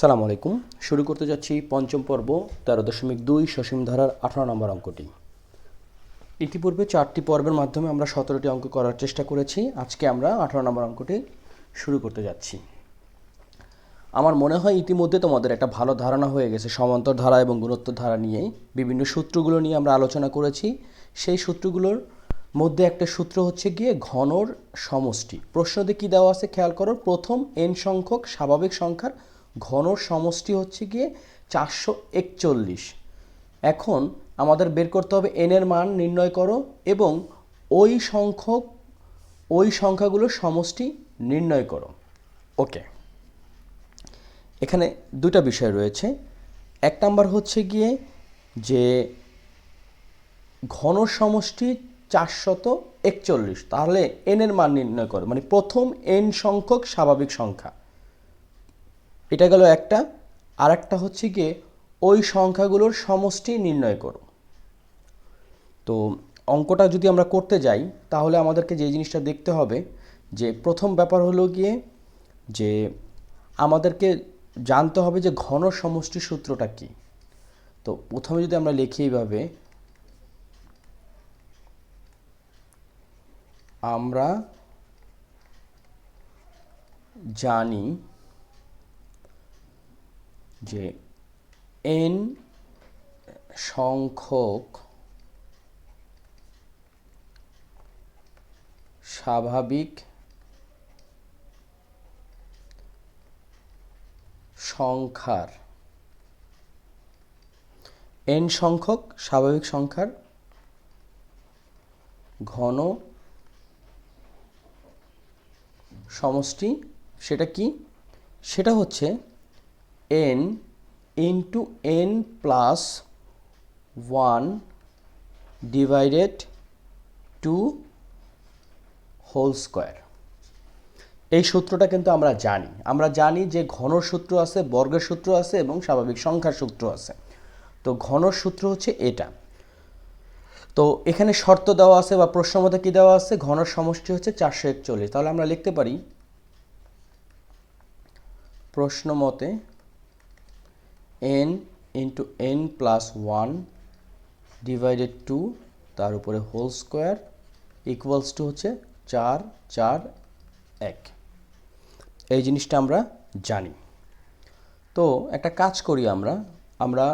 আসসালামু আলাইকুম। শুরু করতে যাচ্ছি পঞ্চম পর্ব 13.2 সসীম ধারার 18 নম্বর অঙ্কটি। ইতিপূর্বে 4টি পর্বের মাধ্যমে আমরা 17টি অঙ্ক করার চেষ্টা করেছি। আজকে আমরা 18 নম্বর অঙ্কটি শুরু করতে যাচ্ছি। আমার মনে হয় ইতিমধ্যে তোমাদের একটা ভালো ধারণা হয়ে গেছে সমান্তর ধারা এবং গুণোত্তর ধারা নিয়ে। বিভিন্ন সূত্রগুলো নিয়ে আমরা আলোচনা করেছি। সেই সূত্রগুলোর মধ্যে একটা সূত্র হচ্ছে গিয়ে ঘনর সমষ্টি। প্রশ্নতে কি দেওয়া আছে খেয়াল করো, প্রথম n সংখ্যক স্বাভাবিক সংখ্যার ঘনর সমষ্টি হচ্ছে গিয়ে 441। এখন আমাদের বের করতে হবে n এর মান নির্ণয় করো এবং ওই সংখ্যাগুলোর সমষ্টি নির্ণয় করো। ওকে, এখানে দুটা বিষয় রয়েছে। এক নাম্বার হচ্ছে গিয়ে যে ঘনর সমষ্টি 441, তাহলে n এর মান নির্ণয় করো, মানে প্রথম n সংখ্যক স্বাভাবিক সংখ্যা। এটা গেল একটা। আর একটা হচ্ছে গিয়ে ওই সংখ্যাগুলোর সমষ্টি নির্ণয় করো। তো অঙ্কটা যদি আমরা করতে যাই তাহলে আমাদেরকে যে জিনিসটা দেখতে হবে যে প্রথম ব্যাপার হলো গিয়ে যে আমাদেরকে জানতে হবে যে ঘনর সমষ্টি সূত্রটা কি। তো প্রথমে যদি আমরা লিখি এইভাবে, আমরা জানি যে n সংখ্যক স্বাভাবিক সংখ্যার n সংখ্যক স্বাভাবিক সংখ্যার ঘন সমষ্টি সেটা কি? সেটা হচ্ছে n into n plus 1 divided 2 whole square. এই সূত্রটা কিন্তু আমরা জানি যে ঘনর সূত্র আছে, বর্গের সূত্র আছে এবং স্বাভাবিক সংখ্যার সূত্র আছে। তো ঘনর সূত্র হচ্ছে এটা। তো এখানে শর্ত দেওয়া আছে বা প্রশ্ন মতে কি দেওয়া আছে, ঘনর সমষ্টি হচ্ছে 441। তাহলে আমরা লিখতে পারি প্রশ্ন মতে n into n plus 1 divided 2 তার উপরে হোল স্কোয়ার ইকুয়ালস টু হচ্ছে 4 4 1। এই জিনিসটা আমরা জানি। তো একটা কাজ করি, আমরা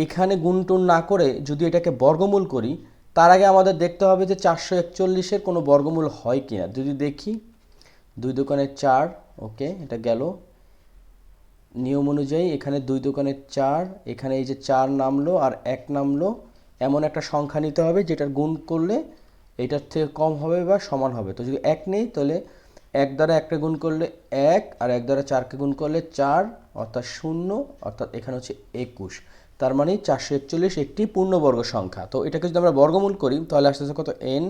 এখানে গুণটুন না করে যদি এটাকে বর্গমূল করি, তার আগে আমাদের দেখতে হবে যে 441-এর কোনো বর্গমূল হয় কি না। যদি দেখি 2 দোকানে 4, ওকে, এটা গেল। নিয়ম অনুযায়ী এখানে 2 দোকানে 4, এখানে এই যে 4 নামলো আর 1 নামলো, এমন একটা সংখ্যা নিতে হবে যেটার গুণ করলে এটার থেকে কম হবে বা সমান হবে। তো যদি 1 নেই তাহলে 1 দ্বারা 1কে গুণ করলে 1 আর 1 দ্বারা 4কে গুণ করলে 4, অর্থাৎ 0, অর্থাৎ এখানে হচ্ছে 21। তার মানে 441 একটি পূর্ণবর্গ সংখ্যা। তো এটাকে যদি আমরা বর্গমূল করি তাহলে আসতেছে কত, n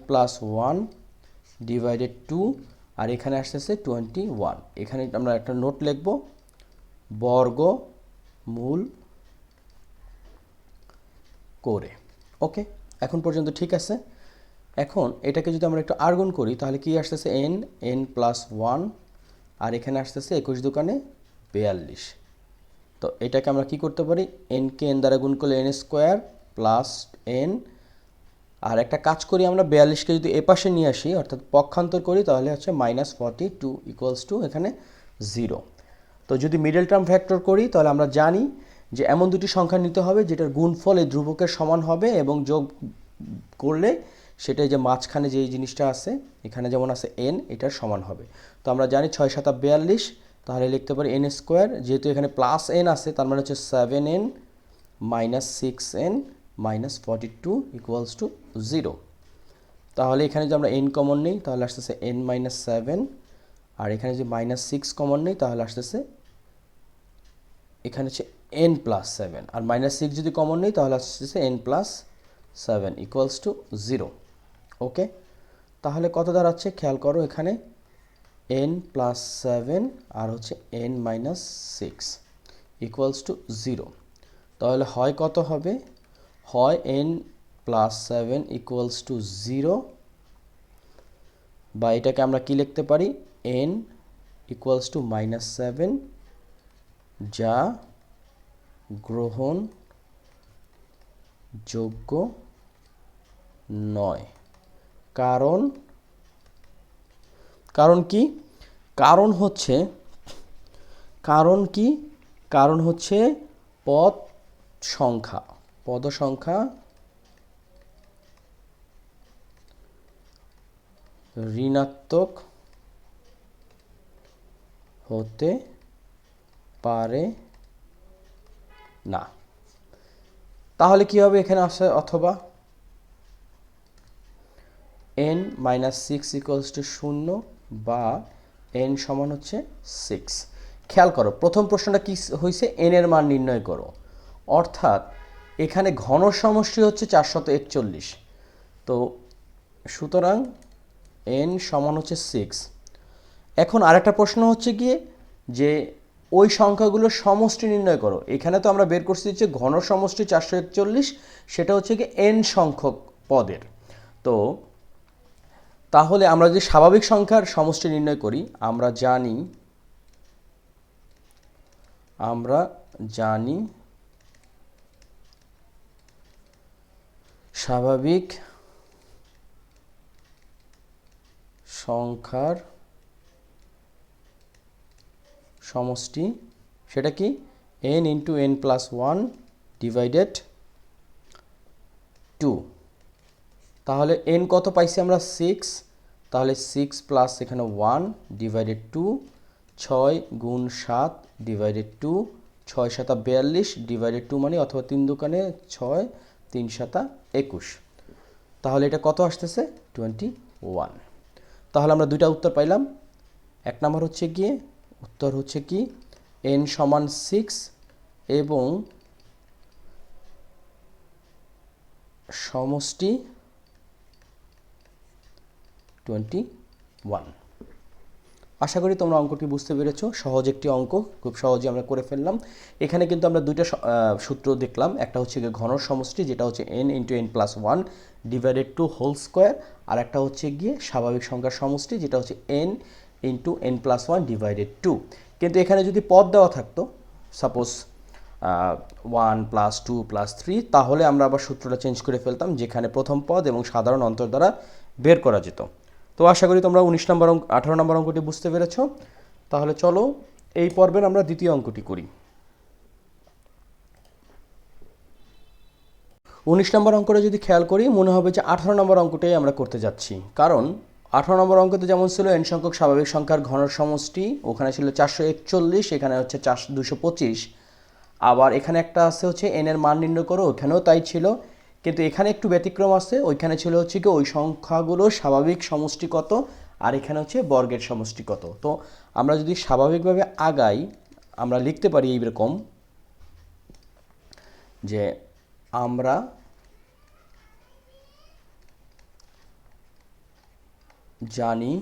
প্লাস 1 ডিভাইডেড 2, আর এখানে আসতেছে 21। এখানে আমরা একটা নোট লিখব, বর্গমূল করে। ওকে, এখন পর্যন্ত ঠিক আছে। এখন এটাকে যদি আমরা একটু আর্গুন করি তাহলে কি আসতেছে, n প্লাস 1, আর এখানে আসতেছে 21 দোকানে 42। তো এটাকে আমরা কি করতে পারি, কে n দ্বারা গুণ করলে n স্কোয়ার প্লাস n, আর একটা কাজ করি, আমরা 42কে যদি এপাশে নিয়ে আসি অর্থাৎ পক্ষান্তর করি তাহলে হচ্ছে -42 ইকুয়ালস টু এখানে 0। তো যদি মিডল টার্ম ফ্যাক্টর করি তাহলে আমরা জানি যে এমন দুটি সংখ্যা নিতে হবে যেটার গুণফল এই ধ্রুবকের সমান হবে এবং যোগ করলে সেটাই যে মাঝখানে যে জিনিসটা আছে এখানে যেমন আছে n, এটার সমান হবে। তো আমরা জানি 6 7 42, তাহলে লিখতে পারি n স্কোয়ার, যেহেতু এখানে প্লাস n আছে তার মানে হচ্ছে 7n minus 6n minus 42 equals to 0। তাহলে এখানে যদি আমরা n কমন নিই তাহলে আসতেছে n মাইনাস 7, আর এখানে যদি মাইনাস 6 কমন নিই তাহলে আসতেছে এখানে হচ্ছে n প্লাস 7, আর মাইনাস 6 যদি কমন নিই তাহলে আসতেছে n প্লাস 7 ইকুয়ালস টু 0। ওকে, তাহলে কত দাঁড়াচ্ছে খেয়াল করো, এখানে n প্লাস 7 আর হচ্ছে n মাইনাস 6 ইকুয়ালস টু 0। তাহলে হয় কত হবে, হয় n প্লাস 7 ইকুয়ালস টু 0, বা এটাকে আমরা কি লিখতে পারি, n ইকুয়ালস টু -7 যা গ্রহণযোগ্য নয়। কারণ কি? কারণ হচ্ছে পদ সংখ্যা ঋণাত্মক হতে পারে না। তাহলে কি হবে এখানে আসে? অথবা n - 6 = 0 বা n সমান হচ্ছে 6। খেয়াল করো প্রথম প্রশ্নটা কি হয়েছে, n এর মান নির্ণয় করো, অর্থাৎ এখানে ঘন সমষ্টি হচ্ছে 441। তো সুতরাং n সমান হচ্ছে 6। এখন আরেকটা প্রশ্ন হচ্ছে গিয়ে যে ওই সংখ্যাগুলোর সমষ্টি নির্ণয় করো। এখানে তো আমরা বের করছি যে ঘন সমষ্টি 441, সেটা হচ্ছে কি n সংখ্যক পদের। তো তাহলে আমরা যদি স্বাভাবিক সংখ্যার সমষ্টি নির্ণয় করি, আমরা জানি স্বাভাবিক সংখ্যার সমষ্টি, সেটা কি n × n+1 ডিভাইডেড 2। তাহলে n কত পাইছি আমরা? 6। তাহলে 6 প্লাস এখানে 1 ডিভাইডেড 2, 6 × 7 ডিভাইডেড 2, 6 × 7 = 42 ডিভাইডেড 2 মানে অথবা 3 দোকানে 6, 3 × 7 = 21। তাহলে এটা কত আসতেছে? 21। তাহলে আমরা দুইটা উত্তর পাইলাম। এক নম্বর হচ্ছে গিয়ে উত্তর হচ্ছে কি n সমান 6 এবং সমষ্টি 21। আশা করি তোমরা অঙ্কটি বুঝতে পেরেছো। সহজ একটি অঙ্ক, খুব সহজে আমরা করে ফেললাম। এখানে কিন্তু আমরা দুইটা সূত্র দেখলাম। একটা হচ্ছে গিয়ে ঘন সমষ্টি, যেটা হচ্ছে n × n+1 divided 2 whole square, আর একটা হচ্ছে গিয়ে স্বাভাবিক সংখ্যার সমষ্টি, যেটা হচ্ছে n × n+1 ডিভাইডেড 2। কিন্তু এখানে যদি পদ দেওয়া থাকতো, সাপোজ 1 + 2 + 3, তাহলে আমরা আবার সূত্রটা চেঞ্জ করে ফেলতাম, যেখানে প্রথম পদ এবং সাধারণ অন্তর দ্বারা বের করা যেত। তো আশা করি তোমরা 18 নম্বর অঙ্কটি বুঝতে পেরেছ। তাহলে চলো এই পর্বের আমরা দ্বিতীয় অঙ্কটি করি। 19 নম্বর অঙ্কটা যদি খেয়াল করি, মনে হবে যে 18 নম্বর অঙ্কটাই আমরা করতে যাচ্ছি। কারণ 18 নম্বর অঙ্কতে যেমন ছিল n সংখ্যক স্বাভাবিক সংখ্যার ঘনের সমষ্টি, ওখানে ছিল 441, এখানে হচ্ছে 225। আবার এখানে একটা আছে হচ্ছে n এর মান নির্ণয় করো, ওখানেও তাই ছিল। কিন্তু এখানে একটু ব্যতিক্রম আছে, ওইখানে ছিল হচ্ছে কি ওই সংখ্যাগুলোর স্বাভাবিক সমষ্টি কত, আর এখানে হচ্ছে বর্গের সমষ্টি কত। তো আমরা যদি স্বাভাবিকভাবে আগাই, আমরা লিখতে পারি এইরকম যে আমরা জানি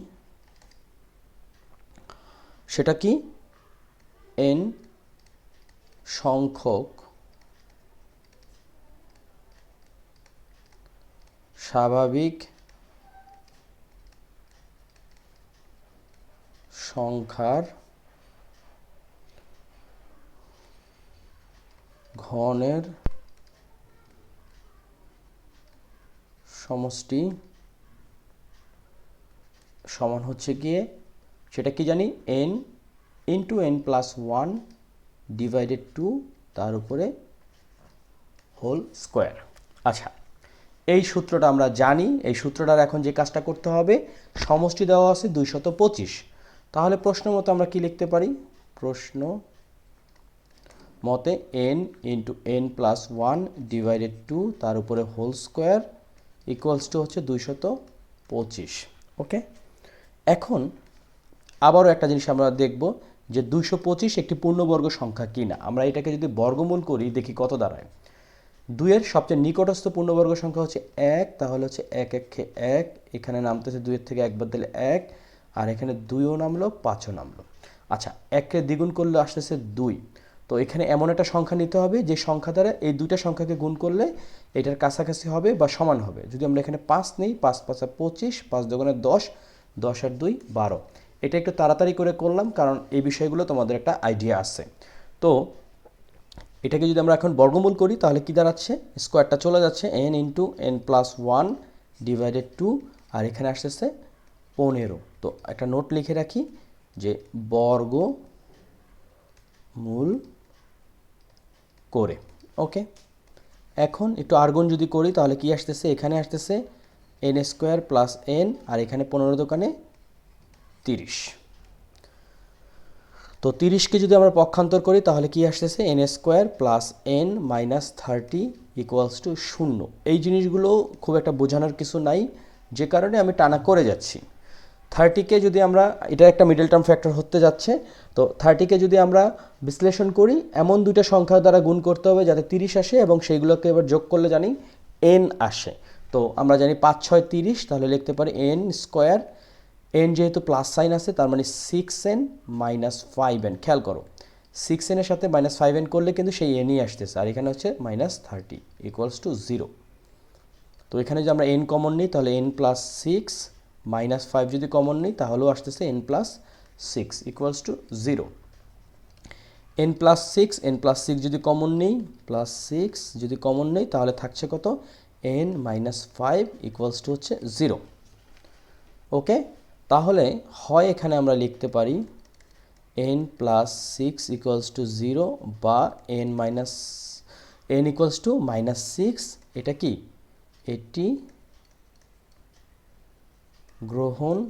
সেটা কি n সংখ্যক স্বাভাবিক সংখ্যার ঘনের সমষ্টি সমান হচ্ছে গিয়ে, সেটা কি জানি n × n+1 ডিভাইডেড 2 তার উপরে হোল স্কোয়ার। আচ্ছা, এই সূত্রটা আমরা জানি। এই সূত্রটার এখন যে কাজটা করতে হবে, সমষ্টি দেওয়া আছে 225। তাহলে প্রশ্ন মতো আমরা কি লিখতে পারি? প্রশ্ন মতে n × n+1 ডিভাইডেড 2 তার উপরে হোল স্কোয়ার ইকুয়ালস টু হচ্ছে 225। ওকে, এখন আবারও একটা জিনিস আমরা দেখব যে 225 একটি পূর্ণবর্গ সংখ্যা কিনা। আমরা এটাকে যদি বর্গমূল করি, দেখি কত দাঁড়ায়। 2 এর সবচেয়ে নিকটস্থ পূর্ণবর্গ সংখ্যা হচ্ছে 1, তাহলে হচ্ছে 1 × 1, এখানে নামতেছে 2 এর থেকে 1 বাদ দিলে 1, আর এখানে 2ও নামলো, 5ও নামলো। আচ্ছা, 1কে দ্বিগুণ করলে আসতেছে 2। তো এখানে এমন একটা সংখ্যা নিতে হবে যে সংখ্যা দ্বারা এই দুইটা সংখ্যাকে গুণ করলে এটার কাছাকাছি হবে বা সমান হবে। যদি আমরা এখানে 5 নিই, 5 × 5 = 25, 5 × 2 = 10, 10 আর 2 = 12। এটা একটু তাড়াতাড়ি করে করলাম, কারণ এই বিষয়গুলো তোমাদের একটা আইডিয়া আছে। তো তো এটাকে যদি আমরা এখন বর্গমূল করি তাহলে কি দাঁড়াচ্ছে, স্কোয়ারটা চলে যাচ্ছে n into n plus one divided 2, আর এখানে আসতেছে 15। তো একটা নোট লিখে রাখি যে বর্গমূল করে। ওকে, এখন একটু আর্গন যদি করি তাহলে কি আসতেছে, এখানে আসতেছে n স্কোয়ার প্লাস n, আর এখানে 15 দোকানে 30। তো 30কে যদি আমরা পক্ষান্তর করি তাহলে কি আসতেছে, n square plus n minus 30 equals to 0। এই জিনিসগুলো খুব একটা বোঝানোর কিছু নাই, যে কারণে আমি টানা করে যাচ্ছি। 30কে যদি আমরা, এটা একটা মিডল টার্ম ফ্যাক্টর হতে যাচ্ছে, তো 30কে যদি আমরা বিশ্লেষণ করি এমন দুইটা সংখ্যা দ্বারা গুণ করতে হবে যাতে 30 আসে, এবং সেইগুলোকে এবার যোগ করলে জানি n আসে। তো আমরা জানি 5 6 30, তাহলে লিখতে পারি n স্কোয়ার, n যেহেতু প্লাস সাইন আছে তার মানে 6n মাইনাস 5n। খেয়াল করো 6n এর সাথে মাইনাস 5n করলে কিন্তু সেই nই আসতেছে, আর এখানে হচ্ছে মাইনাস 30 ইকুয়ালস টু 0। তো এখানে যদি আমরা n কমন নিই তাহলে n প্লাস 6 মাইনাস 5 যদি কমন নিই তাহলেও আসতেছে n plus 6 equals to 0। n plus 6 যদি কমন নিই, প্লাস 6 যদি কমন নিই তাহলে থাকছে কত, n মাইনাস 5 ইকুয়ালস টু হচ্ছে 0। ওকে, তাহলে হয় এখানে আমরা লিখতে পারি n প্লাস 6 ইকুয়ালস টু 0, বা n ইকুয়ালস টু মাইনাস 6। এটা কি, এটি গ্রহণযোগ্য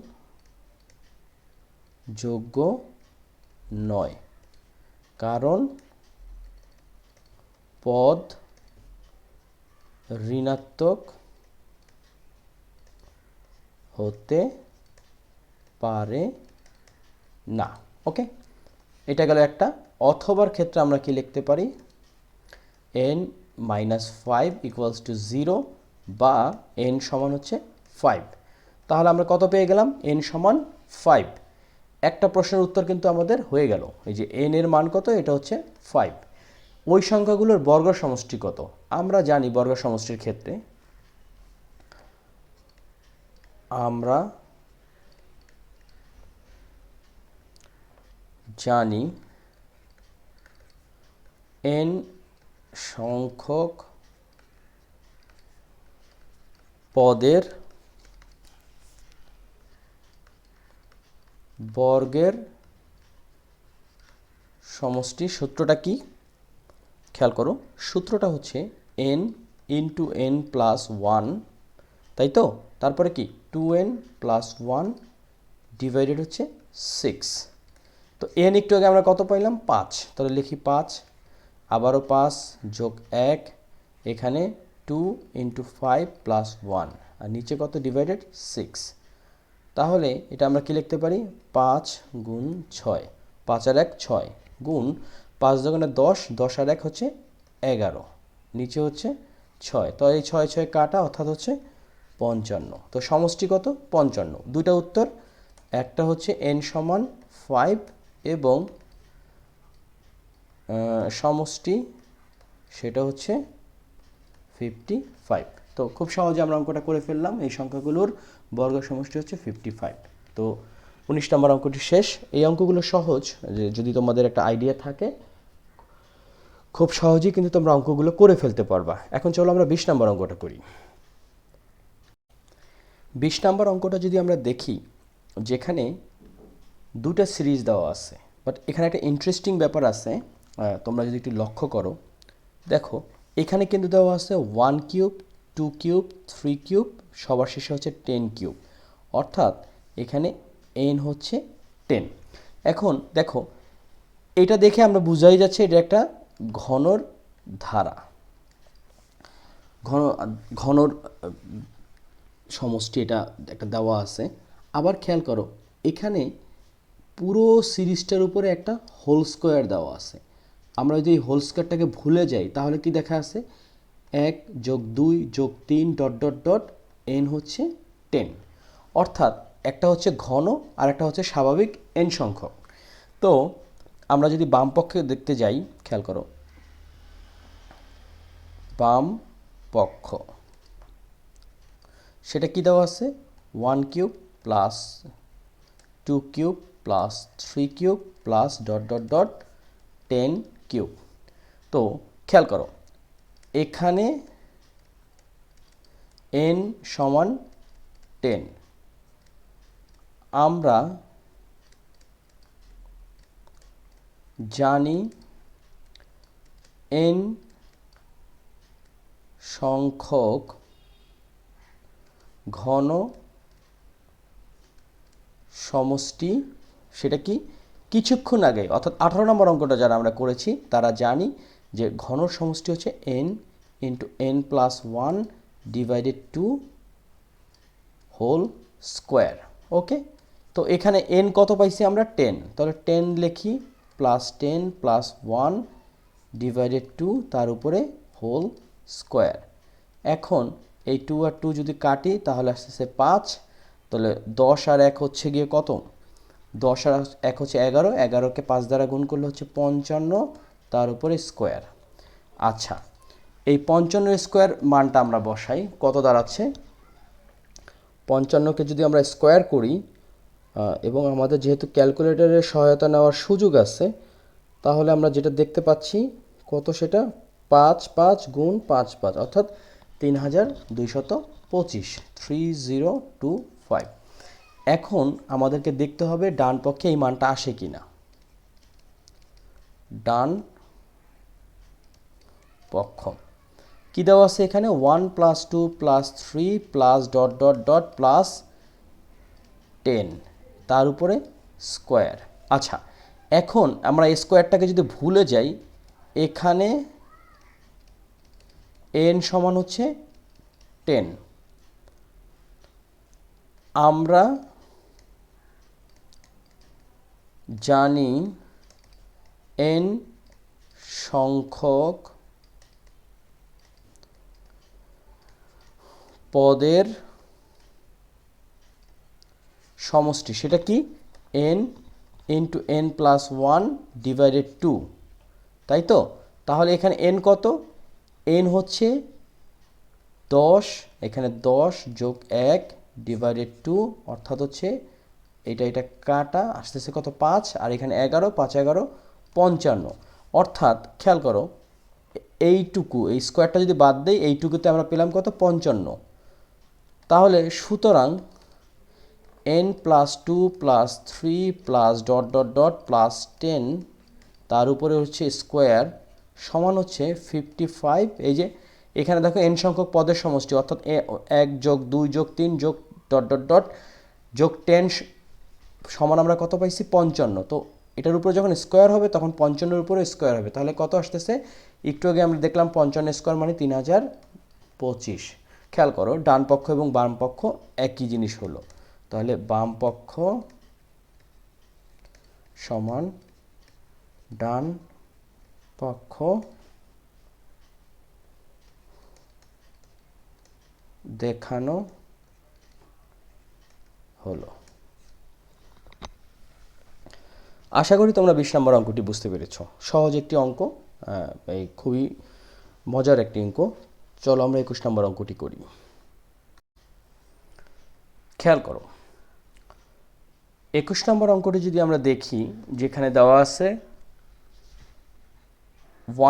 নয়, কারণ পদ ঋণাত্মক হতে পারে না। ওকে, এটা গেল একটা। অথবার ক্ষেত্রে আমরা কি লিখতে পারি, n মাইনাস 5 ইকুয়ালস টু 0, বা n সমান হচ্ছে 5। তাহলে আমরা কত পেয়ে গেলাম, n সমান 5। একটা প্রশ্নের উত্তর কিন্তু আমাদের হয়ে গেল। এই যে n এর মান কত, এটা হচ্ছে 5। ওই সংখ্যাগুলোর বর্গ সমষ্টি কত, আমরা জানি বর্গ সমষ্টির ক্ষেত্রে আমরা জানি n সংখ্যক পদের বর্গের সমষ্টি। সূত্রটা কি, খেয়াল করো, সূত্রটা হচ্ছে n ইন্টু n প্লাস 1, তাই তো, তারপরে কি 2n প্লাস 1 ডিভাইডেড হচ্ছে 6। তো n একটু আগে আমরা কত পাইলাম, 5, তাহলে লিখি 5, আবারও 5 যোগ 1, এখানে 2 ইন্টু 5 প্লাস 1, আর নিচে কত ডিভাইডেড 6। তাহলে এটা আমরা কি লিখতে পারি, 5 গুণ 6, 5 আর 1 6, গুণ 5 দোকানে 10, 10 আর 1 হচ্ছে 11, নিচে হচ্ছে 6। তো এই 6 6 কাটা, অর্থাৎ হচ্ছে 55। তো সমষ্টি কত, 55। দুইটা উত্তর, একটা হচ্ছে n সমান 5 এবং সমষ্টি সেটা হচ্ছে 55। তো খুব সহজে আমরা অঙ্কটা করে ফেললাম। এই সংখ্যাগুলোর বর্গ সমষ্টি হচ্ছে 55। তো 19 নম্বর অঙ্কটি শেষ। এই অঙ্কগুলো সহজ, যদি তোমাদের একটা আইডিয়া থাকে খুব সহজেই কিন্তু তোমরা অঙ্কগুলো করে ফেলতে পারবা। এখন চলো আমরা 20 নম্বর অঙ্কটা করি। 20 নম্বর অঙ্কটা যদি আমরা দেখি, যেখানে দুটা সিরিজ দেওয়া আছে, বাট এখানে একটা ইন্টারেস্টিং ব্যাপার আছে, তোমরা যদি একটু লক্ষ্য করো, দেখো এখানে কিন্তু দেওয়া আছে 1 কিউব, 2 কিউব, 3 কিউব, সবার শেষে হচ্ছে 10 কিউব, অর্থাৎ এখানে n হচ্ছে 10। এখন দেখো এটা দেখে আমরা বুঝাই যাচ্ছে এটা একটা ঘনর ধারা, ঘনর সমষ্টি এটা একটা দেওয়া আছে। আবার খেয়াল করো এখানে পুরো সিরিজটার উপরে একটা হোল স্কোয়ার দেওয়া আছে। আমরা যদি এই হোল স্কোয়ারটাকে ভুলে যাই তাহলে কি দেখা আছে, 1 যোগ 2 যোগ 3 ডট ডট ডট n হচ্ছে 10, অর্থাৎ একটা হচ্ছে ঘন আর একটা হচ্ছে স্বাভাবিক n সংখ্যক। তো আমরা যদি বাম পক্ষে দেখতে যাই, খেয়াল করো বাম পক্ষ, সেটা কি দেওয়া আছে, 1 cube plus 2 cube plus 3 cube plus dot dot dot 10 cube. তো খেয়াল করো, এখানে n সমান 10, আমরা জানি n সংখ্যক ঘন সমষ্টি, সেটা কি কিছুক্ষণ আগে অর্থাৎ 18 নম্বর অঙ্কটা যারা আমরা করেছি তারা জানি যে ঘন সমষ্টি হচ্ছে n into n plus 1 divided 2 whole square. Okay, তো এখানে n কত পাইছি আমরা 10, তাহলে 10 লিখি প্লাস 10 প্লাস 1 ডিভাইডেড 2 তার উপরে হোল স্কোয়ার। এখন এই 2 আর 2 যদি কাটি তাহলে আসতেছে 5, তাহলে 10 আর 1 হচ্ছে গিয়ে কত, 10 আর 1 হচ্ছে 11, 11কে 5 দ্বারা গুণ করলে হচ্ছে 55 তার উপরে স্কোয়ার। আচ্ছা, এই 55 স্কোয়ার মানটা আমরা বসাই, কত দাঁড়াচ্ছে, 55কে যদি আমরা স্কোয়ার করি এবং আমাদের যেহেতু ক্যালকুলেটরের সহায়তা নেওয়ার সুযোগ আছে, তাহলে আমরা যেটা দেখতে পাচ্ছি কত, সেটা 5 5 গুণ 5 5 অর্থাৎ 3225, 3025। এখন আমাদেরকে দেখতে হবে ডান পক্ষে এই মানটা আসে কিনা। ডান পক্ষ কি দেওয়া আছে এখানে, 1 plus 2 plus 3 plus dot dot dot plus 10 তার উপরে স্কোয়ার। আচ্ছা, এখন আমরা এই স্কোয়ারটাকে যদি ভুলে যাই, এখানে n সমান হচ্ছে 10, আমরা জানি n সংখ্যক পদের সমষ্টি, সেটা কি n into n plus 1 divided 2, তাই তো। তাহলে এখানে n কত, n হচ্ছে 10, এখানে 10 যোগ 1 ডিভাইডেড 2 অর্থাৎ হচ্ছে এটা কাটা আসতেছে কত 5, আর এখানে 11, 5 11 55, অর্থাৎ খেয়াল করো এইটুকু, এই স্কোয়ারটা যদি বাদ দেই এইটুকুতে আমরা পেলাম কত 55। তাহলে সুতরাং n plus 2 plus 3 plus dot dot dot plus 10 তার উপরে হচ্ছে স্কোয়ার সমান হচ্ছে 55। এই যে এখানে দেখো n সংখ্যক পদের সমষ্টি অর্থাৎ 1 যোগ 2 যোগ 3 যোগ ডট ডট ডট যোগ 10 সমান আমরা কত পাইছি 55। তো এটার উপরে যখন স্কোয়ার হবে তখন 55-এর উপরে স্কোয়ার হবে, তাহলে কত আসতেছে, একটু আগে আমরা দেখলাম 55 স্কোয়ার মানে 3025। খেয়াল করো ডান পক্ষ এবং বাম পক্ষ একই জিনিস হলো, তাহলে বাম পক্ষ সমান ডান পক্ষ দেখানো হলো। আশা করি তোমরা 20 নম্বর অঙ্কটি বুঝতে পেরেছ। সহজ একটি অঙ্ক, এই খুবই মজার একটি অঙ্ক। চলো আমরা 21 নম্বর অঙ্কটি করি। খেয়াল করো 21 নম্বর অঙ্কটি যদি আমরা দেখি, যেখানে দেওয়া আছে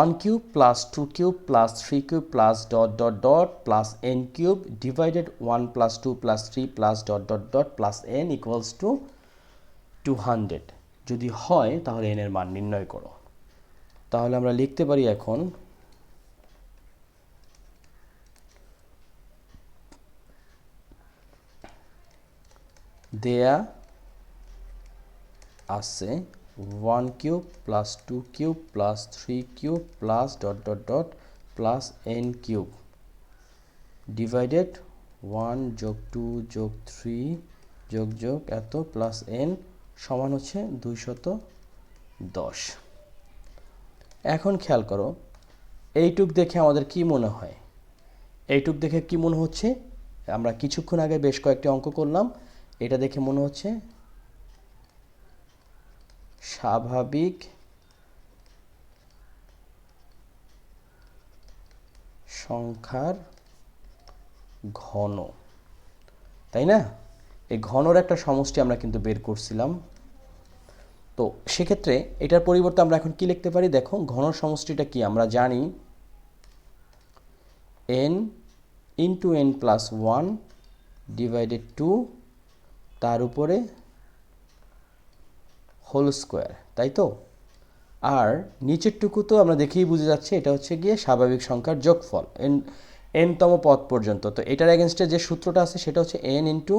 1 cube plus 2 cube plus 3 cube plus dot dot dot plus n cube divided 1 plus 2 plus 3 plus dot dot dot plus n equals to 200, যদি হয় তাহলে n এর মান নির্ণয় করো। তাহলে আমরা লিখতে পারি এখন দেয়া আছে 1 cube plus 2 cube plus 3 cube plus dot dot dot plus n cube divided 1 যোগ 2 যোগ 3 যোগ যোগ এত প্লাস n সমান হচ্ছে 210। এখন খেয়াল করো এইটুক দেখে আমাদের কি মনে হয়, এইটুক দেখে কি মনে হচ্ছে, আমরা কিছুক্ষণ আগে বেশ কয়েকটি অঙ্ক করলাম, এটা দেখে মনে হচ্ছে স্বাভাবিক সংখ্যার ঘন, তাই না। এই ঘনর একটা সমষ্টি আমরা কিন্তু বের করছিলাম, তো সেক্ষেত্রে এটার পরিবর্তে আমরা এখন কি লিখতে পারি দেখো, ঘন সমষ্টিটা কি আমরা জানি, n into n plus one divided two তার উপরে হোল স্কোয়ার, তাই তো। আর নিচেরটুকু তো আমরা দেখেই বুঝে যাচ্ছে এটা হচ্ছে গিয়ে স্বাভাবিক সংখ্যার যোগফল n তম পদ পর্যন্ত। তো এটার এগেনস্টে যে সূত্রটা আছে সেটা হচ্ছে n into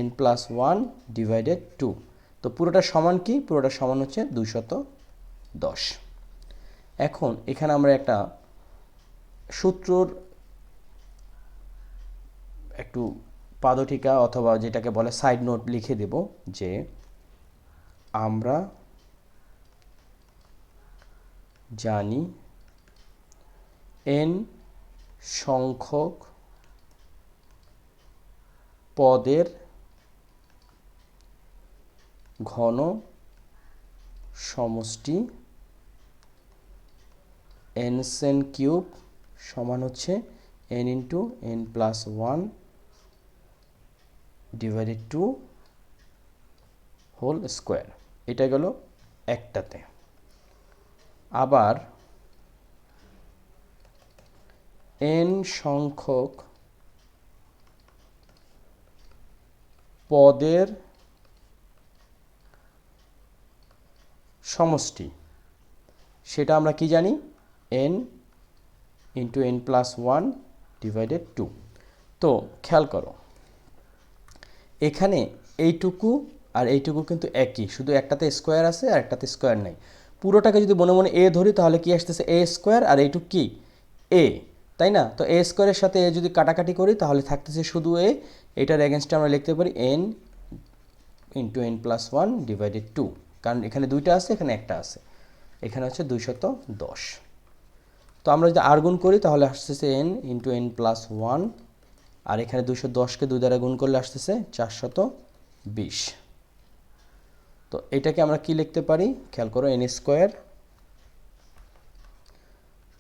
n plus one divided two. তো পুরোটা সমান কি, পুরোটা সমান হচ্ছে 210। এখন এখানে আমরা একটা সূত্রর একটু পাদটিকা অথবা যেটাকে বলে সাইড নোট লিখে দেব, যে আমরা জানি n সংখ্যক পদের ঘন সমষ্টি n কিউব সমান হচ্ছে n into n plus one divided two whole square. এটা গেল একটাতে। আবার n সংখ্যক পদের সমষ্টি, সেটা আমরা কি জানি, n into n plus one divided two. তো খেয়াল করো এখানে এইটুকু আর এইটুকু কিন্তু একই, শুধু একটাতে স্কোয়ার আছে আর একটাতে স্কোয়ার নাই। পুরোটাকে যদি মনে মনে এ ধরি তাহলে কি আসতেছে, এ স্কোয়ার, আর এইটুকু কি এ, তাই না। তো এ স্কোয়ারের সাথে এ যদি কাটাকাটি করি তাহলে থাকতেছে শুধু এ। এটার এগেনস্টে আমরা লিখতে পারি n into n plus one divided two, কারণ এখানে দুইটা আছে এখানে একটা আছে, এখানে হচ্ছে 210। তো আমরা যদি আর গুণ করি তাহলে আসতেছে n into n plus one, আর এখানে 210কে 2 দ্বারা গুণ করলে আসতেছে 420। তো এটাকে আমরা কি লিখতে পারি, খেয়াল করো, n square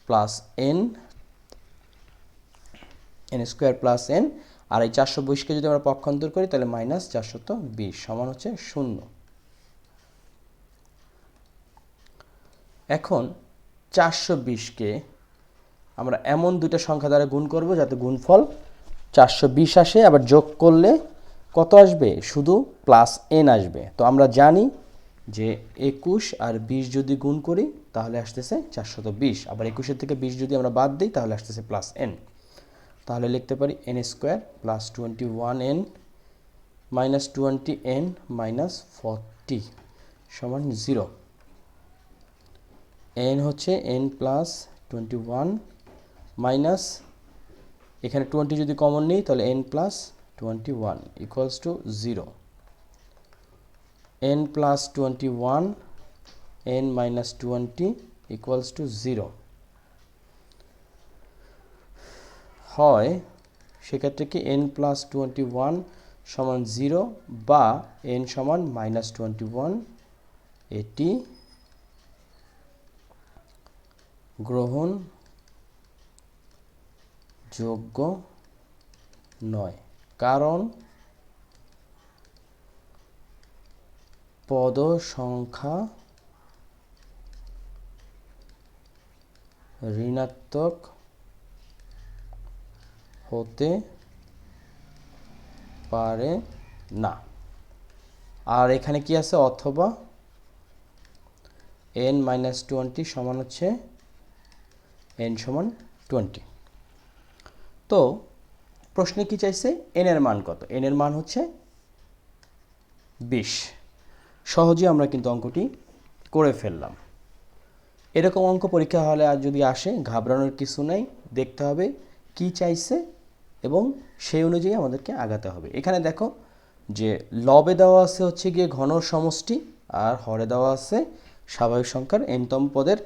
plus n square plus n, আর এই 420কে যদি আমরা পক্ষান্তর করি তাহলে মাইনাস 420 সমান হচ্ছে 0। এখন 420কে আমরা এমন দুইটা সংখ্যা দ্বারা গুণ করব যাতে গুণফল 420 আসে, আবার যোগ করলে কত আসবে, শুধু প্লাস n আসবে। তো আমরা জানি যে 21 আর 20 যদি গুণ করি তাহলে আসতেছে 420, আবার 21-এর থেকে 20 যদি আমরা বাদ দিই তাহলে আসতেছে প্লাস n। তাহলে লিখতে পারি n square plus 21n minus 20n minus 40 সমান 0। n হচ্ছে n প্লাস 21 মাইনাস, এখানে 20 যদি কমন নিই তাহলে n plus 21 equals to 0। n plus 21 n minus 20 equals to 0 হয়, সেক্ষেত্রে কি n প্লাস 21 সমান 0 বা n সমান মাইনাস 21, এটি গ্রহণযোগ্য নয়, কারণ পদ সংখ্যা ঋণাত্মক হতে পারে না। আর এখানে কি আছে, অথবা n মাইনাস 20 সমান হচ্ছে n সমান 20। তো প্রশ্নে কি চাইছে, n এর মান কত, n এর মান হচ্ছে 20। সহজে আমরা কিন্তু অঙ্কটি করে ফেললাম। এরকম অঙ্ক পরীক্ষা হলে আর যদি আসে ঘাবড়ানোর কিছু নেই, দেখতে হবে কি চাইছে এবং সেই অনুযায়ী আমাদেরকে আগাতে হবে। এখানে দেখো যে লবে দেওয়া আছে হচ্ছে গিয়ে ঘন সমষ্টি, আর হরে দেওয়া আছে স্বাভাবিক সংখ্যার n-তম পদের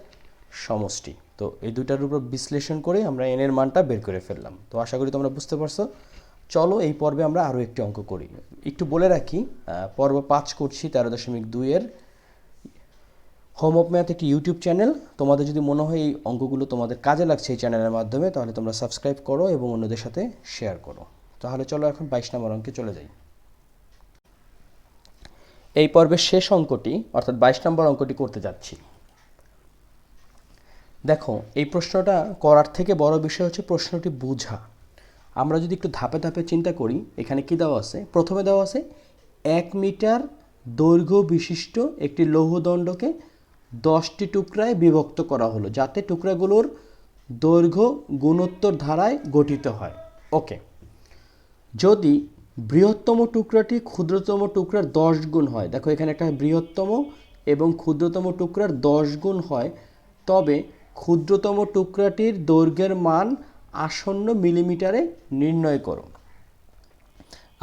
সমষ্টি। তো এই দুইটার উপর বিশ্লেষণ করে আমরা n এর মানটা বের করে ফেললাম। তো আশা করি তোমরা বুঝতে পারছো। চলো এই পর্বে আমরা আরও একটি অঙ্ক করি। একটু বলে রাখি, পর্ব 5 করছি 13.2 এর হোম অফ ম্যাথ একটি ইউটিউব চ্যানেল। তোমাদের যদি মনে হয় এই অঙ্কগুলো তোমাদের কাজে লাগছে এই চ্যানেলের মাধ্যমে, তাহলে তোমরা সাবস্ক্রাইব করো এবং অন্যদের সাথে শেয়ার করো। তাহলে চলো এখন 22 নম্বর অঙ্কে চলে যাই। এই পর্বের শেষ অঙ্কটি অর্থাৎ 22 নম্বর অঙ্কটি করতে যাচ্ছি। দেখো, এই প্রশ্নটা করার থেকে বড় বিষয় হচ্ছে প্রশ্নটি বোঝা। আমরা যদি একটু ধাপে ধাপে চিন্তা করি, এখানে কি দেওয়া আছে? প্রথমে দেওয়া আছে 1 মিটার দৈর্ঘ্য বিশিষ্ট একটি লৌহদণ্ডকে 10টি টুকরায় বিভক্ত করা হলো, যাতে টুকরাগুলোর দৈর্ঘ্য গুণোত্তর ধারায় গঠিত হয়। ওকে, যদি বৃহত্তম টুকরাটি ক্ষুদ্রতম টুকরার 10 গুণ হয়, দেখো এখানে একটা বৃহত্তম এবং ক্ষুদ্রতম টুকরার 10 গুণ হয়, তবে ক্ষুদ্রতম টুকরাটির দৈর্ঘ্যের মান আসন্ন মিলিমিটারে নির্ণয় করো।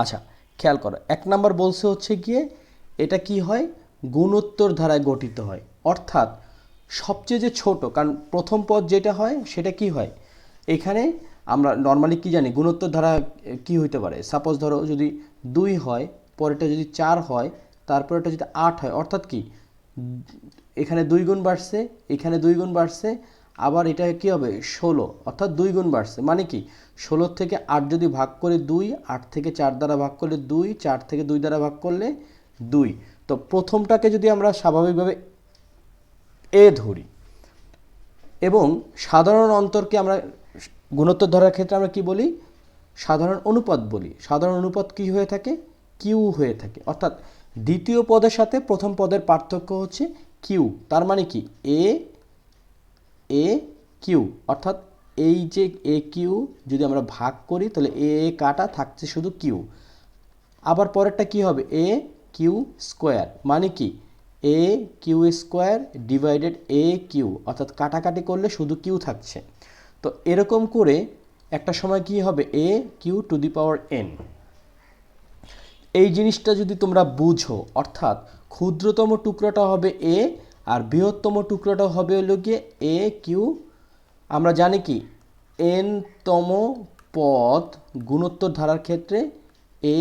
আচ্ছা, খেয়াল করো, 1 নাম্বার বলছে হচ্ছে গিয়ে এটা কি হয়? গুণোত্তর ধারায় গঠিত হয়, অর্থাৎ সবচেয়ে যে ছোট, কারণ প্রথম পদ যেটা হয় সেটা কি হয়? এখানে আমরা নর্মালি কি জানি গুণোত্তর ধারা কি হইতে পারে? সাপোজ ধরো যদি 2 হয়, পরেরটা যদি 4 হয়, তারপরেটা যদি 8 হয়, অর্থাৎ কি এখানে 2 গুণ বাড়ছে, এখানে 2 গুণ বাড়ছে, আবার এটা কি হবে 16, অর্থাৎ 2 গুণ বাড়ছে। মানে কি 16 থেকে 8 যদি ভাগ করে 2, 8 থেকে 4 দ্বারা ভাগ করলে 2, 4 থেকে 2 দ্বারা ভাগ করলে 2। তো প্রথমটাকে যদি আমরা স্বাভাবিকভাবে এ ধরি এবং সাধারণ অন্তরকে আমরা গুণোত্তর ধরার ক্ষেত্রে আমরা কি বলি? সাধারণ অনুপাত বলি। সাধারণ অনুপাত কি হয়ে থাকে? কিউ হয়ে থাকে। অর্থাৎ দ্বিতীয় পদের সাথে প্রথম পদের পার্থক্য হচ্ছে কিউ। তার মানে কি এ কিউ, অর্থাৎ এই যে এ কিউ যদি আমরা ভাগ করি তাহলে এ কাটা থাকছে শুধু কিউ। আবার পরেরটা কি হবে? এ কিউ স্কোয়ার, মানে কি এ কিউ স্কোয়ার ডিভাইডেড এ কিউ, অর্থাৎ কাটাকাটি করলে শুধু কিউ থাকছে। তো এরকম করে একটা সময় কি হবে? A Q to the power N. এই জিনিসটা যদি তোমরা বুঝো, অর্থাৎ ক্ষুদ্রতম টুকরাটা হবে এ আর বৃহত্তম টুকরাটা হবে হলো গিয়ে এ কিউ। আমরা জানি কি এন তম পদ গুণোত্তর ধারার ক্ষেত্রে A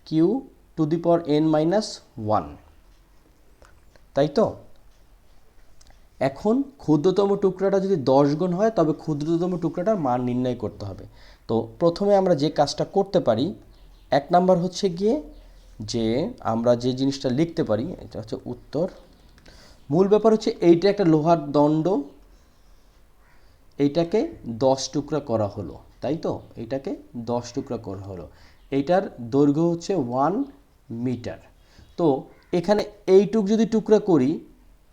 Q to the power N minus 1, তাই তো? এখন ক্ষুদ্রতম টুকরাটা যদি 10 গুণ হয়, তবে ক্ষুদ্রতম টুকরাটার মান নির্ণয় করতে হবে। তো প্রথমে আমরা যে কাজটা করতে পারি, 1 নাম্বার হচ্ছে গিয়ে যে আমরা যে জিনিসটা লিখতে পারি, এটা হচ্ছে উত্তর। মূল ব্যাপার হচ্ছে এইটা একটা লোহার দণ্ড, এইটাকে 10 টুকরা করা হলো, তাই তো? এইটাকে 10 টুকরা করা হলো। এইটার দৈর্ঘ্য হচ্ছে 1 মিটার। তো এখানে এইটুক যদি টুকরা করি,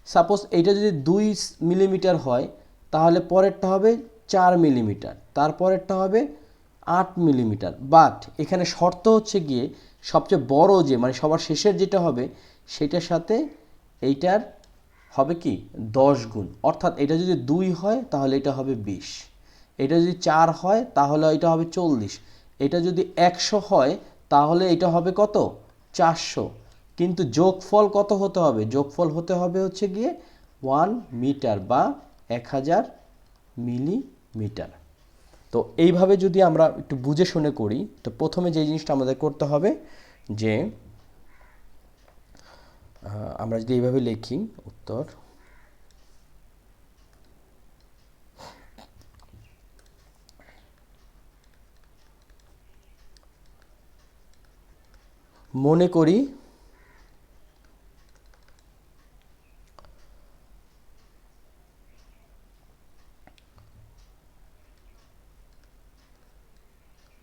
সাপোজ এইটা যদি 2 মিলিমিটার হয়, তাহলে পরেরটা হবে 4 মিলিমিটার, তারপরেরটা হবে 8 মিলিমিটার। বাট এখানে শর্ত হচ্ছে গিয়ে সবচেয়ে বড় যে মানে সবার শেষের যেটা হবে সেটার সাথে এইটার হবে কি 10 গুণ। অর্থাৎ এটা যদি 2 হয় তাহলে এটা হবে 20, এটা যদি 4 হয় তাহলে এটা হবে 40, এটা যদি 100 হয় তাহলে এটা হবে কত? 400। কিন্তু যোগফল কত হতে হবে? যোগফল হতে হবে হচ্ছে গিয়ে 1 মিটার বা 1000 মিলিমিটার। তো এইভাবে যদি আমরা একটু বুঝে শুনে করি, তো প্রথমে যে জিনিসটা আমাদের করতে হবে যে আমরা যদি এইভাবে লিখি উত্তর, মনে করি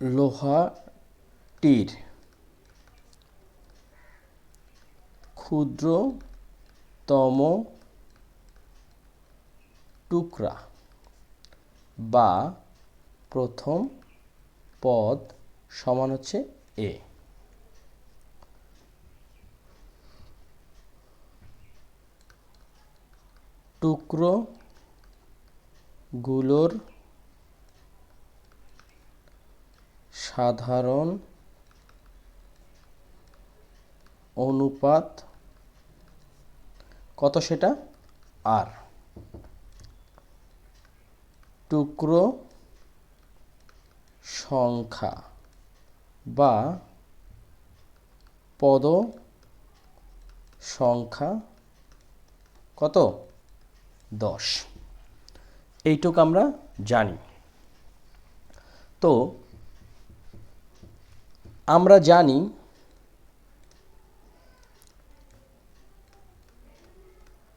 লোহাটির ক্ষুদ্রতম টুকরা বা প্রথম পদ সমান হচ্ছে এ। টুকরোগুলোর সাধারণ অনুপাত কত? সেটা আর। টুকরো সংখ্যা বা পদ সংখ্যা কত? 10। এইটুকু আমরা জানি। তো আমরা জানি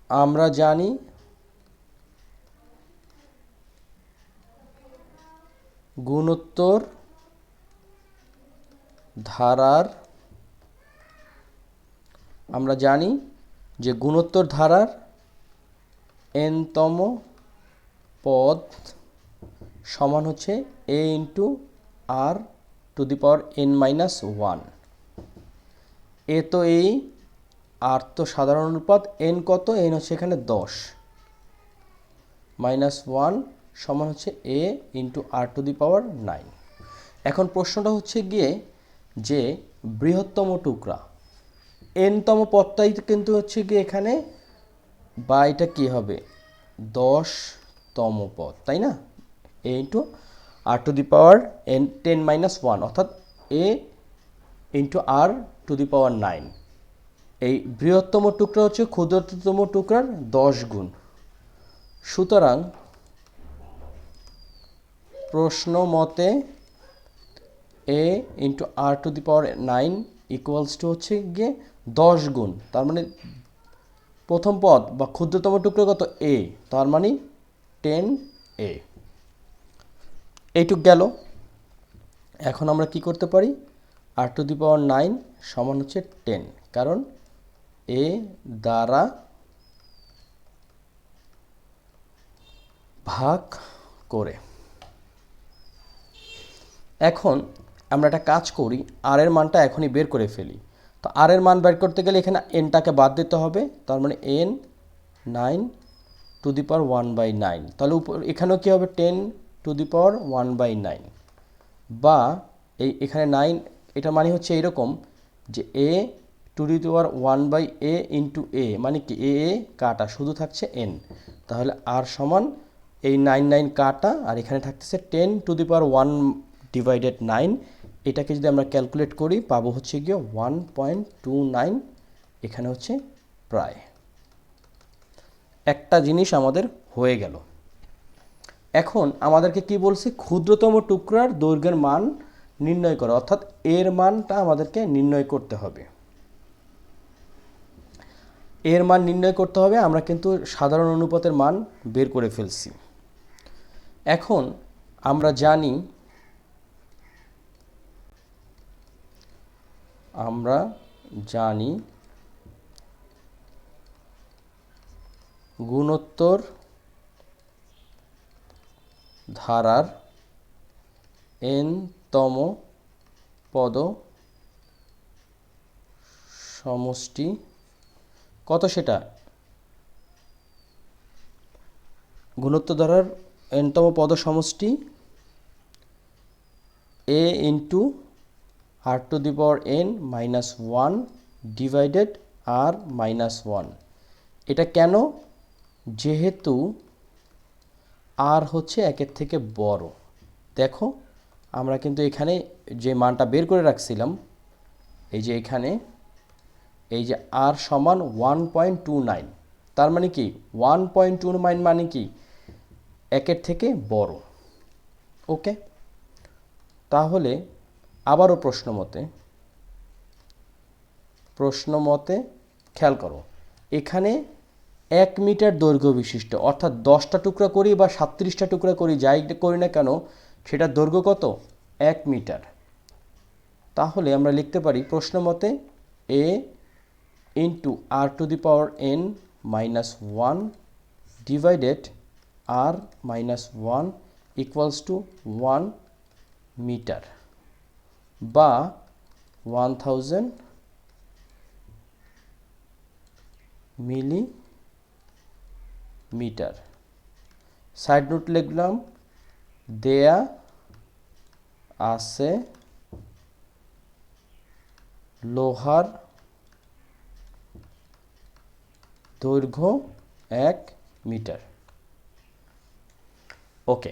আমরা জানি গুণোত্তর ধারার n-তম পদ সমান হচ্ছে a into r to the power n-1। এ তো এই, আর তো সাধারণ অনুপাত, n কত? n হচ্ছে এখানে 10, -1 সমান হচ্ছে a into r to the power 9। এখন প্রশ্নটা হচ্ছে গিয়ে যে বৃহত্তম টুকরা n-তম পদটাই কিন্তু হচ্ছে গিয়ে এখানে, বা এটা কী হবে 10তম পদ, তাই না? a into r to the power n10-1 অর্থাৎ a into r to the power 9। এই বৃহত্তম টুকরা হচ্ছে ক্ষুদ্রতম টুকরার 10 গুণ। সুতরাং প্রশ্ন মতে a into r to the power 9 equals to হচ্ছে গিয়ে 10 গুণ, তার মানে প্রথম পদ বা ক্ষুদ্রতম টুকরা কত? a, তার মানে 10a। এইটুক গেল। এখন আমরা কি করতে পারি? r টু দি পাওয়ার 9 সমান হচ্ছে 10, কারণ a দ্বারা ভাগ করে। এখন আমরা একটা কাজ করি, r এর মানটা এখনই বের করে ফেলি। তো r এর মান বের করতে গেলে এখানে n-টাকে বাদ দিতে হবে, তার মানে n 9 টু দি পাওয়ার 1/9। তাহলে এখানেও কী হবে? 10 টু দি পাওয়ার 1/9, বা এখানে 9, এটা মানে হচ্ছে এইরকম যে a two the power 1/a into a, মানে কি a কাটা, শুধু থাকছে n। তাহলে r সমান এই 9 কাটা, আর এখানে থাকতেছে 10 টু দি পাওয়ার 1/9। এটাকে যদি আমরা ক্যালকুলেট করি পাবো হচ্ছে গিয়ে 1.29। এখানে হচ্ছে প্রায়। একটা জিনিস আমাদের হয়ে গেল। এখন আমাদেরকে কি বলছে? ক্ষুদ্রতম টুকরার দৈর্ঘ্যের মান নির্ণয় করা, অর্থাৎ এর মানটা আমাদেরকে নির্ণয় করতে হবে। এর মান নির্ণয় করতে হবে, আমরা কিন্তু সাধারণ অনুপাতের মান বের করে ফেলছি। এখন আমরা জানি গুণোত্তর ধারার n-তম পদ সমষ্টি কত? সেটা গুণোত্তর ধারার n-তম পদ সমষ্টি a into r to the power n-1 divided r-1। এটা কেন? যেহেতু r হচ্ছে একের থেকে বড়। দেখো আমরা কিন্তু এখানে যে মানটা বের করে রাখছিলাম, এই যে এখানে এই যে r সমান 1.29, তার মানে কি 1.29 মানে কি একের থেকে বড়। ওকে, তাহলে আবারও প্রশ্ন মতে খেয়াল করো, এখানে 1 মিটার দৈর্ঘ্য বিশিষ্ট, অর্থাৎ 10টা টুকরা করি বা 37টা টুকরা করি, যাই করি না কেন, সেটার দৈর্ঘ্য কত? 1 মিটার। তাহলে আমরা লিখতে পারি প্রশ্ন মতে a into r to the power n-1 divided r-1 equals to 1 metre বা 1000 মিলিমিটার। সাইড নোট লিখলাম, দেয়া আছে লোহার দৈর্ঘ্য 1 মিটার। ওকে,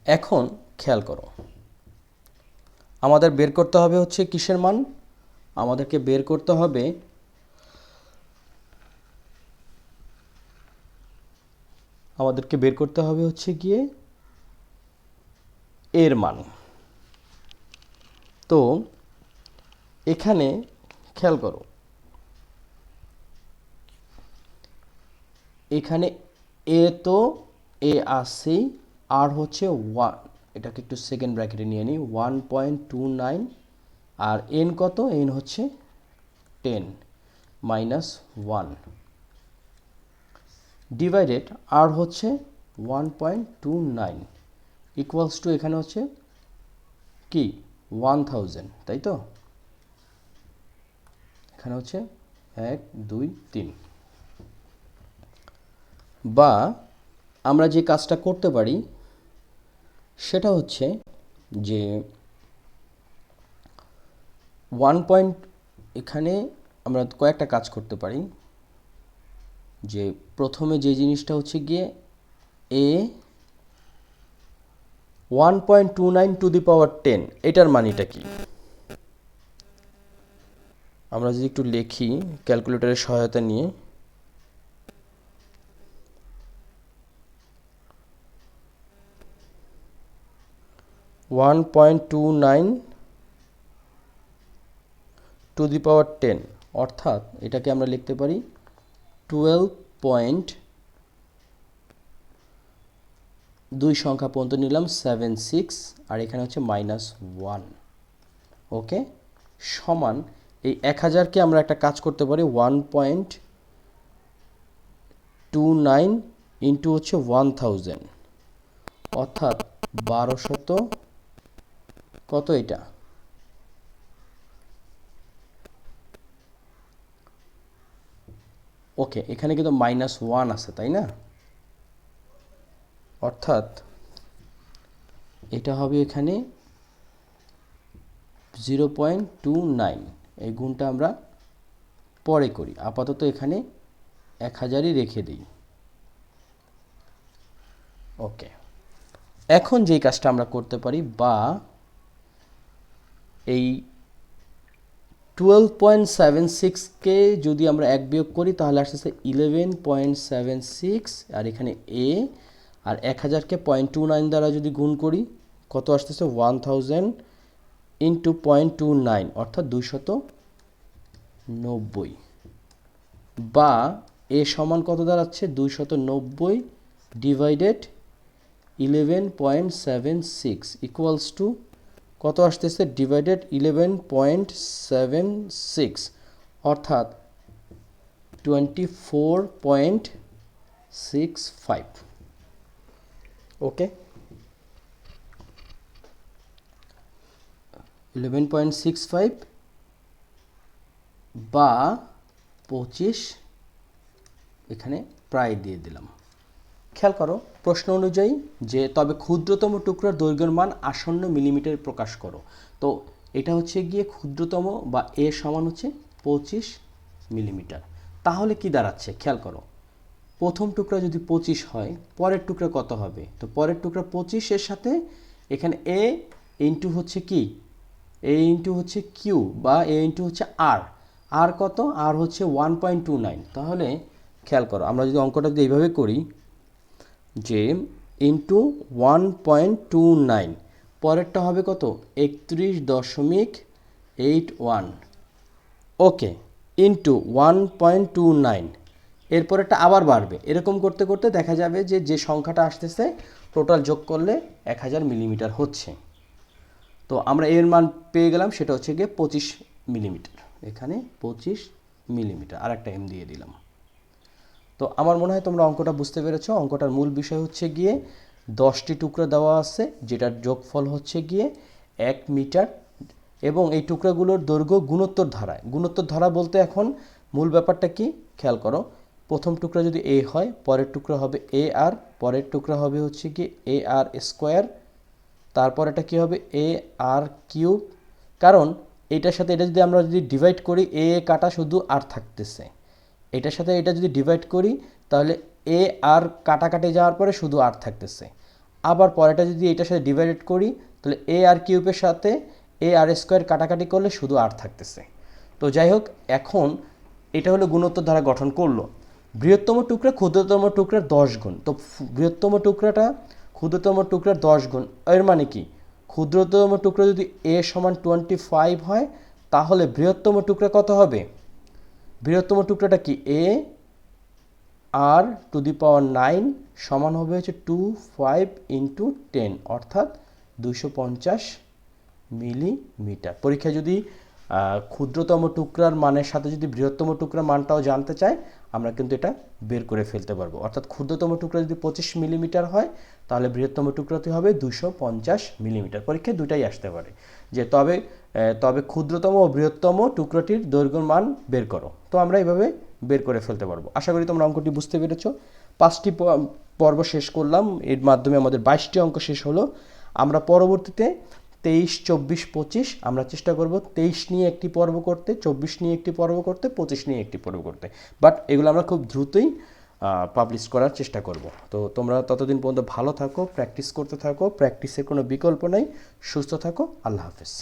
এখন খেয়াল করো, আমাদের বের করতে হবে হচ্ছে কিসের মান? আমাদেরকে বের করতে হবে হচ্ছে গিয়ে এর মান। তো এখানে খেয়াল করো, এখানে এ তো এ আসি, আর হচ্ছে 1, এটাকে একটু সেকেন্ড ব্র্যাকেটে নিয়ে নিই, 1.29, আর এন কত, এন হচ্ছে 10 -1 ডিভাইডেড আর হচ্ছে 1.29 ইকুয়ালস টু এখানে হচ্ছে কি 1000, তাই তো? এখানে হচ্ছে 1 2 3। বা আমরা যে কাজটা করতে পারি সেটা হচ্ছে যে 1 এখানে আমরা কয়েকটা কাজ করতে পারি। যে প্রথমে যে জিনিসটা হচ্ছে গিয়ে এ 1.29 টু দি পাওয়ার 10, এটার মানিটা কি আমরা যদি একটু লিখি ক্যালকুলেটরের সহায়তা নিয়ে। 1.29 টু দি পাওয়ার 10, অর্থাৎ এটাকে আমরা লিখতে পারি 12.2 সংখ্যা পর্যন্ত নিলাম 76, আর এখানে হচ্ছে -1। ওকে, সমান এই 1000কে আমরা একটা কাজ করতে পারি 1.29 ইন্টু হচ্ছে 1000, অর্থাৎ 1200 কত এটা, ওকে এখানে কিন্তু -1 আছে তাই না, অর্থাৎ এটা হবে এখানে 0.29। এই গুণটা আমরা পরে করি, আপাতত এখানে 1000ই রেখে দিই। ওকে, এখন যেই কাজটা আমরা করতে পারি, বা এই 12.76কে যদি আমরা এক বিয়োগ করি তাহলে আসতেছে 11.76, আর এখানে এ, আর 1000কে 0.29 দ্বারা যদি গুণ করি কত আসতেছে 1000 ইন্টু 0.29, অর্থাৎ 290, বা এ সমান কত দাঁড়াচ্ছে 290 ডিভাইডেড 11.76 ইকুয়ালস টু কত আসতেছে ডিভাইডেড 11.76, অর্থাৎ 24.65। ওকে, 11.65 বা 25, এখানে প্রায় দিয়ে দিলাম। খেয়াল করো প্রশ্ন অনুযায়ী যে তবে ক্ষুদ্রতম টুকরার দৈর্ঘ্যের মান আসন্ন মিলিমিটারে প্রকাশ করো। তো এটা হচ্ছে গিয়ে ক্ষুদ্রতম বা এ সমান হচ্ছে 25 মিলিমিটার। তাহলে কি দাঁড়াচ্ছে খেয়াল করো, প্রথম টুকরা যদি 25 হয় পরের টুকরা কত হবে, তো পরের টুকরা 25-এর সাথে এখানে এ ইন্টু হচ্ছে কি, এ ইন্টু হচ্ছে কিউ, বা এ ইন্টু হচ্ছে আর, আর কত, আর হচ্ছে 1.29। তাহলে খেয়াল করো আমরা যদি অঙ্কটা যদি এইভাবে করি যে ইন্টু 1.29, পরেরটা হবে কত 31.81, ওকে, ইন্টু 1.29, এরপরেরটা আবার বাড়বে। এরকম করতে করতে দেখা যাবে যে যে সংখ্যাটা আসতেছে টোটাল যোগ করলে 1000 মিলিমিটার হচ্ছে। তো আমরা এর মান পেয়ে গেলাম, সেটা হচ্ছে গিয়ে 25 মিলিমিটার, এখানে 25 মিলিমিটার, আর একটা এম দিয়ে দিলাম। তো আমার মনে হয় তোমরা অঙ্কটা বুঝতে পেরেছো। অঙ্কটার মূল বিষয় হচ্ছে গিয়ে 10টি টুকরা দেওয়া আছে যেটার যোগফল হচ্ছে গিয়ে 1 মিটার, এবং এই টুকরাগুলোর দৈর্ঘ্য গুণোত্তর ধারায়। গুণোত্তর ধারা বলতে এখন মূল ব্যাপারটা কি খেয়াল করো, প্রথম টুকরা যদি এ হয় পরের টুকরা হবে এ আর, পরের টুকরা হবে হচ্ছে কি এ আর স্কোয়ার, তারপর এটা কি হবে এ আর কিউব, কারণ এটার সাথে এটা যদি আমরা যদি ডিভাইড করি এ কাটা শুধু আর থাকতেছে, এটার সাথে এটা যদি ডিভাইড করি তাহলে এ আর কাটাকাটি যাওয়ার পরে শুধু আর থাকতেছে। আবার পরেটা যদি এটার সাথে ডিভাইডেড করি তাহলে এ আর কিউবের সাথে এ আর স্কোয়ার কাটাকাটি করলে শুধু আর থাকতেছে। তো যাই হোক, এখন এটা হলো গুণোত্তর ধারা গঠন করলো। বৃহত্তম টুকরা ক্ষুদ্রতম টুকরার 10 গুণ। তো বৃহত্তম টুকরাটা ক্ষুদ্রতম টুকরার 10 গুণ, এর মানে কি ক্ষুদ্রতম টুকরা যদি এ সমান 25 হয় তাহলে বৃহত্তম টুকরা কত হবে, বৃহত্তম টুকরাটা কি এ আর টু দি পাওয়ার 9 সমান হবে হচ্ছে 25 ইন্টু 10 অর্থাৎ 250 মিলিমিটার। পরীক্ষায় যদি ক্ষুদ্রতম টুকরার মানের সাথে যদি বৃহত্তম টুকরার মানটাও জানতে চায় আমরা কিন্তু এটা বের করে ফেলতে পারবো। অর্থাৎ ক্ষুদ্রতম টুকরা যদি 25 মিলিমিটার হয় তাহলে বৃহত্তম টুকরাটি হবে 250 মিলিমিটার। পরীক্ষায় দুটাই আসতে পারে যে তবে ক্ষুদ্রতম ও বৃহত্তম টুকরাটির দৈর্ঘ্যের মান বের করো। তো আমরা এইভাবে বের করে ফেলতে পারবো। আশা করি তোমরা অঙ্কটি বুঝতে পেরেছো। 5টি পর্ব শেষ করলাম, এর মাধ্যমে আমাদের 22টি অঙ্ক শেষ হলো। আমরা পরবর্তীতে 23, 24, 25 আমরা চেষ্টা করব 23 নিয়ে একটি পর্ব করতে, 24 নিয়ে একটি পর্ব করতে, 25 নিয়ে একটি পর্ব করতে। বাট এগুলো আমরা খুব দ্রুতই পাবলিশ করার চেষ্টা করব। তো তোমরা ততদিন পর্যন্ত ভালো থাকো, প্র্যাকটিস করতে থাকো, প্র্যাকটিসের কোনো বিকল্প নেই। সুস্থ থাকো, আল্লাহ হাফেজ।